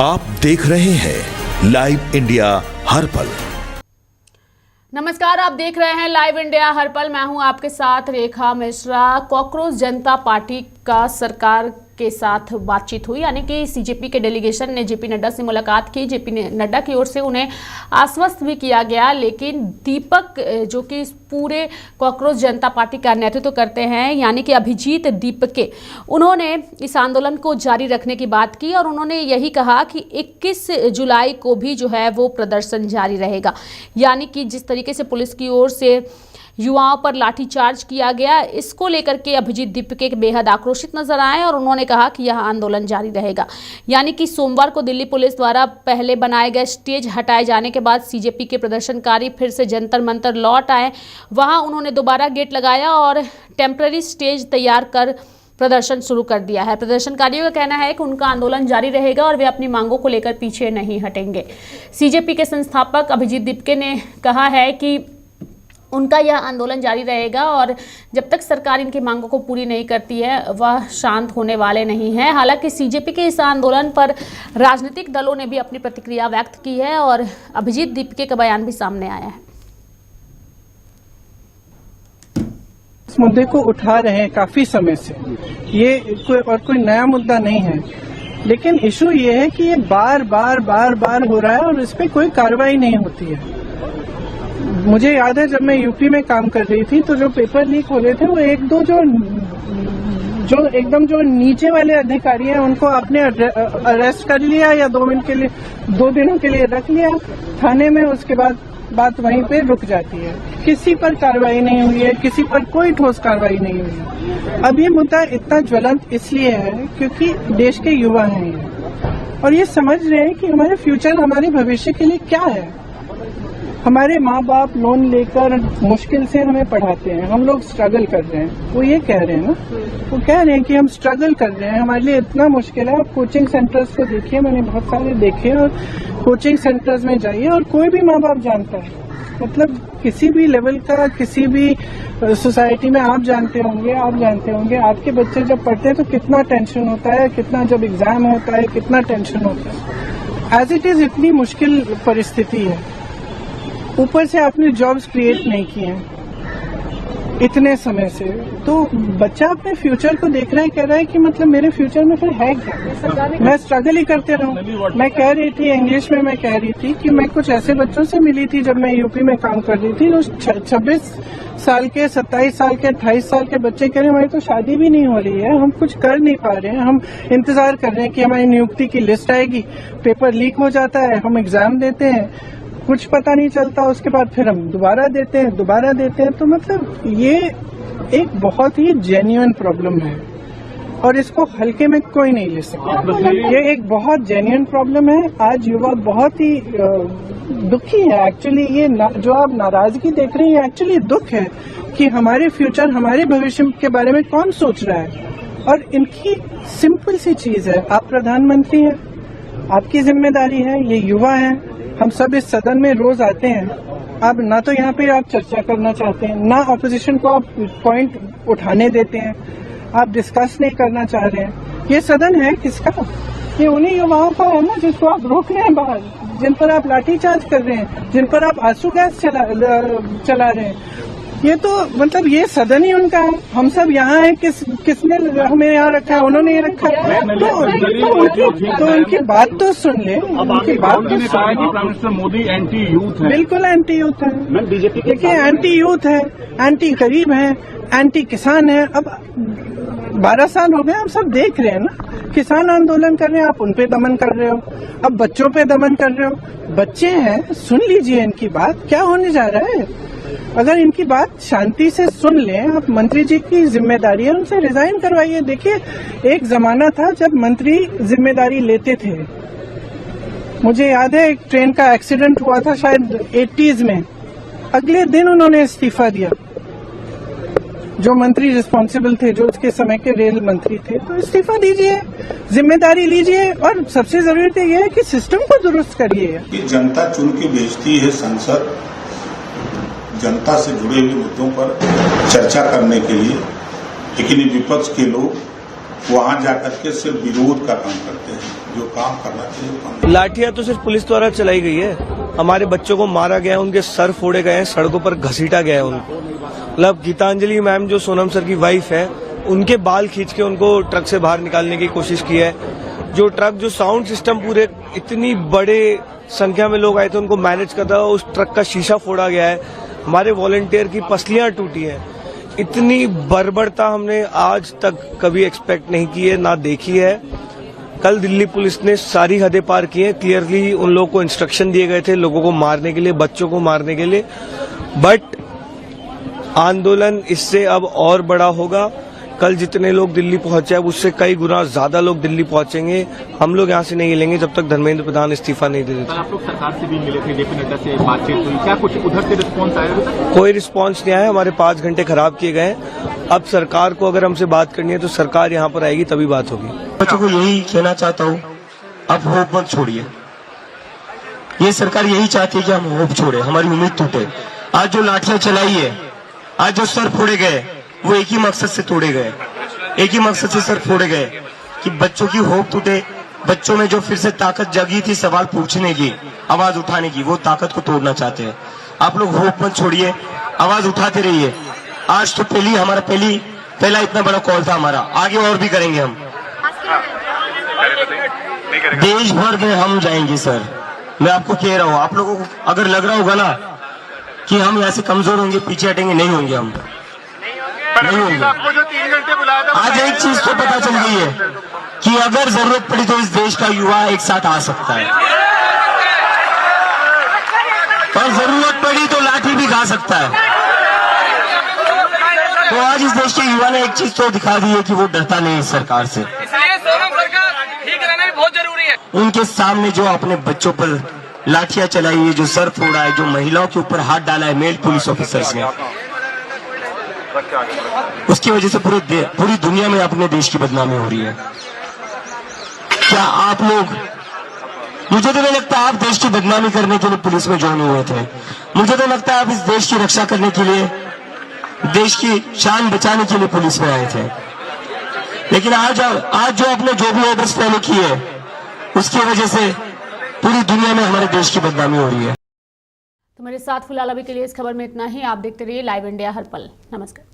आप देख रहे हैं लाइव इंडिया हर पल। नमस्कार, आप देख रहे हैं लाइव इंडिया हर पल। मैं हूं आपके साथ रेखा मिश्रा। कॉकरोच जनता पार्टी का सरकार के साथ बातचीत हुई, यानी कि सीजेपी के डेलीगेशन ने जेपी नड्डा से मुलाकात की। जेपी नड्डा की ओर से उन्हें आश्वस्त भी किया गया, लेकिन दीपक जो कि पूरे कॉकरोच जनता पार्टी का नेतृत्व करते हैं, यानी कि अभिजीत दीपके, उन्होंने इस आंदोलन को जारी रखने की बात की और उन्होंने यही कहा कि 21 जुलाई को भी जो है वो प्रदर्शन जारी रहेगा। यानी कि जिस तरीके से पुलिस की ओर से युवाओं पर लाठीचार्ज किया गया, इसको लेकर के अभिजीत दीपके बेहद आक्रोशित नजर आए और उन्होंने कहा कि यह आंदोलन जारी रहेगा। यानी कि सोमवार को दिल्ली पुलिस द्वारा पहले बनाए गए स्टेज हटाए जाने के बाद सीजेपी के प्रदर्शनकारी फिर से जंतर मंतर लौट आए। वहां उन्होंने दोबारा गेट लगाया और टेम्पररी स्टेज तैयार कर प्रदर्शन शुरू कर दिया है। प्रदर्शनकारियों का कहना है कि उनका आंदोलन जारी रहेगा और वे अपनी मांगों को लेकर पीछे नहीं हटेंगे। सीजेपी के संस्थापक अभिजीत दीपके ने कहा है कि उनका यह आंदोलन जारी रहेगा और जब तक सरकार इनकी मांगों को पूरी नहीं करती है वह शांत होने वाले नहीं हैं। हालांकि सीजेपी के इस आंदोलन पर राजनीतिक दलों ने भी अपनी प्रतिक्रिया व्यक्त की है और अभिजीत दीपके का बयान भी सामने आया है। इस मुद्दे को उठा रहे हैं काफी समय से, ये कोई नया मुद्दा नहीं है, लेकिन इशू ये है कि ये बार बार हो रहा है और इस पे कोई कार्रवाई नहीं होती है। मुझे याद है जब मैं यूपी में काम कर रही थी तो जो पेपर लीक हो रहे थे वो एक दो जो एकदम जो नीचे वाले अधिकारी हैं उनको आपने अरेस्ट कर लिया या 2 दिनों के लिए रख लिया थाने में, उसके बाद बात वहीं पे रुक जाती है। किसी पर कार्रवाई नहीं हुई है, किसी पर कोई ठोस कार्रवाई नहीं हुई है। अब ये मुद्दा इतना ज्वलंत इसलिए है क्योंकि देश के युवा हैं ये, और ये समझ रहे हैं कि हमारे फ्यूचर, हमारे भविष्य के लिए क्या है। हमारे माँ बाप लोन लेकर मुश्किल से हमें पढ़ाते हैं, हम लोग स्ट्रगल कर रहे हैं। वो ये कह रहे हैं ना, वो कह रहे हैं कि हम स्ट्रगल कर रहे हैं, हमारे लिए इतना मुश्किल है। आप कोचिंग सेंटर्स को देखिए, मैंने बहुत सारे देखे, और कोचिंग सेंटर्स में जाइए और कोई भी माँ बाप जानता है, मतलब किसी भी लेवल का, किसी भी सोसाइटी में आप जानते होंगे आपके बच्चे जब पढ़ते हैं तो कितना टेंशन होता है, कितना जब एग्जाम होता है कितना टेंशन होता है। एज इट इज इतनी मुश्किल परिस्थिति है, ऊपर से आपने जॉब्स क्रिएट नहीं किए हैं इतने समय से, तो बच्चा अपने फ्यूचर को देख रहा है, कह रहा है कि मतलब मेरे फ्यूचर में फिर है क्या, मैं स्ट्रगल ही करते रहूं। मैं कह रही थी इंग्लिश में, मैं कह रही थी कि मैं कुछ ऐसे बच्चों से मिली थी जब मैं यूपी में काम कर रही थी, जो 26 साल के, 27 साल के, 28 साल के बच्चे कह रहे हैं हमारी तो शादी भी नहीं हो रही है, हम कुछ कर नहीं पा रहे हैं, हम इंतजार कर रहे हैं कि हमारी नियुक्ति की लिस्ट आएगी, पेपर लीक हो जाता है, हम एग्जाम देते हैं, कुछ पता नहीं चलता, उसके बाद फिर हम दोबारा देते हैं। तो मतलब ये एक बहुत ही जेन्युइन प्रॉब्लम है और इसको हल्के में कोई नहीं ले सकता। ये एक बहुत जेन्युइन प्रॉब्लम है। आज युवा बहुत ही दुखी है एक्चुअली। ये जो आप नाराजगी देख रहे हैं, एक्चुअली दुख है कि हमारे फ्यूचर, हमारे भविष्य के बारे में कौन सोच रहा है। और इनकी सिंपल सी चीज है, आप प्रधानमंत्री हैं, आपकी जिम्मेदारी है, ये युवा है, हम सब इस सदन में रोज आते हैं, अब ना तो यहाँ पे आप चर्चा करना चाहते हैं, ना ऑपोजिशन को आप पॉइंट उठाने देते हैं, आप डिस्कस नहीं करना चाह रहे हैं। ये सदन है किसका? ये उन्हीं युवाओं का है ना जिसको आप रोक रहे हैं बाहर, जिन पर आप लाठीचार्ज कर रहे हैं, जिन पर आप आंसू गैस चला रहे हैं। ये तो मतलब ये सदन ही उनका है, हम सब यहाँ हैं, किसने हमें यहाँ रखा है? उन्होंने ये रखा है। तो उनकी बात तो सुन ले, उनकी बात तो सुन। Prime minister Modi anti youth है, बिल्कुल एंटी यूथ है, देखिए एंटी यूथ है, एंटी गरीब है, एंटी किसान है। अब 12 साल हो गए, हम सब देख रहे हैं ना, किसान आंदोलन कर रहे हैं, आप उनपे दमन कर रहे हो, अब बच्चों पे दमन कर रहे हो। बच्चे हैं, सुन लीजिए इनकी बात, क्या होने जा रहा है। अगर इनकी बात शांति से सुन लें, आप मंत्री जी की जिम्मेदारी है, उनसे रिजाइन करवाइए। देखिए एक जमाना था जब मंत्री जिम्मेदारी लेते थे, मुझे याद है एक ट्रेन का एक्सीडेंट हुआ था शायद 80s में, अगले दिन उन्होंने इस्तीफा दिया। जो मंत्री रिस्पॉन्सिबल थे, जो उसके समय के रेल मंत्री थे, तो इस्तीफा दीजिए, जिम्मेदारी लीजिए, और सबसे जरूरी तो यह है कि सिस्टम को दुरुस्त करिए। जनता चुन के भेजती है संसद जनता से जुड़े हुए मुद्दों पर चर्चा करने के लिए, लेकिन विपक्ष के लोग वहां जाकर के सिर्फ विरोध का काम करते हैं। जो काम करना चाहिए वो काम। लाठियां तो सिर्फ पुलिस द्वारा चलाई गई है। हमारे बच्चों को मारा गया है, उनके सर फोड़े गए हैं, सड़कों पर घसीटा गया है उनको। मतलब गीतांजलि मैम जो सोनम सर की वाइफ है, उनके बाल खींच के उनको ट्रक से बाहर निकालने की कोशिश की है। जो ट्रक जो साउंड सिस्टम पूरे इतनी बड़े संख्या में लोग आए थे उनको मैनेज कर रहा, उस ट्रक का शीशा फोड़ा गया है। हमारे वॉलंटियर की पसलियां टूटी हैं। इतनी बर्बरता हमने आज तक कभी एक्सपेक्ट नहीं की है, ना देखी है। कल दिल्ली पुलिस ने सारी हदें पार की हैं। क्लियरली उन लोगों को इंस्ट्रक्शन दिए गए थे लोगों को मारने के लिए, बच्चों को मारने के लिए। बट आंदोलन इससे अब और बड़ा होगा। कल जितने लोग दिल्ली पहुंचे हैं उससे कई गुना ज्यादा लोग दिल्ली पहुंचेंगे। हम लोग यहाँ से नहीं हिलेंगे जब तक धर्मेंद्र प्रधान इस्तीफा नहीं दे देते। आप लोग सरकार से भी मिले थे, जेपी नड्डा से बातचीत हुई, क्या कुछ उधर से रिस्पॉन्स आया? कोई रिस्पॉन्स नहीं आया। हमारे 5 घंटे खराब किए गए हैं। अब सरकार को अगर हमसे बात करनी है तो सरकार यहाँ पर आएगी तभी बात होगी। बच्चों को यही कहना चाहता हूँ, अब होप मत छोड़िए। ये सरकार यही चाहती है कि हम होप छोड़े, हमारी उम्मीद टूटे। आज जो लाठियां चलाई है, आज जो सर फोड़े गए, वो एक ही मकसद से तोड़े गए, एक ही मकसद से सर फोड़े गए कि बच्चों की होप टूटे। बच्चों में जो फिर से ताकत जगी थी सवाल पूछने की, आवाज उठाने की, वो ताकत को तोड़ना चाहते हैं। आप लोग होप मत छोड़िए, आवाज उठाते रहिए। आज तो पहला इतना बड़ा कॉल था हमारा, आगे और भी करेंगे हम। देश भर में हम जाएंगे सर, मैं आपको कह रहा हूँ। आप लोगों को अगर लग रहा होगा ना कि हम यहाँ से कमजोर होंगे, पीछे हटेंगे, नहीं होंगे हम, नहीं होंगे। आपको जो 3 घंटे बुलाया था, आज एक चीज तो पता चल गई है कि अगर जरूरत पड़ी तो इस देश का युवा एक साथ आ सकता है, और जरूरत पड़ी तो लाठी भी खा सकता है। तो आज इस देश के युवा ने एक चीज तो दिखा दी है कि वो डरता नहीं इस सरकार से। इसलिए सोनम सरकार ठीक रहना भी बहुत जरूरी है। उनके सामने जो अपने बच्चों पर लाठियां चलाई है, जो सर फोड़ा है, जो महिलाओं के ऊपर हाथ डाला है मेल पुलिस ऑफिसर्स ने, उसकी वजह से पूरी दुनिया में अपने देश की बदनामी हो रही है। क्या आप लोग, मुझे तो नहीं लगता आप देश की बदनामी करने के लिए पुलिस में ज्वाइन हुए थे। मुझे तो लगता है आप इस देश की रक्षा करने के लिए, देश की शान बचाने के लिए पुलिस में आए थे। लेकिन आज जो आपने जो भी ऑर्डर्स फॉलो किए, उसकी वजह से पूरी दुनिया में हमारे देश की बदनामी हो रही है। तो मेरे साथ फिलहाल अभी के लिए इस खबर में इतना ही। आप देखते रहिए लाइव इंडिया हर पल। नमस्कार।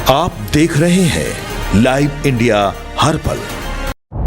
आप देख रहे हैं लाइव इंडिया हर पल।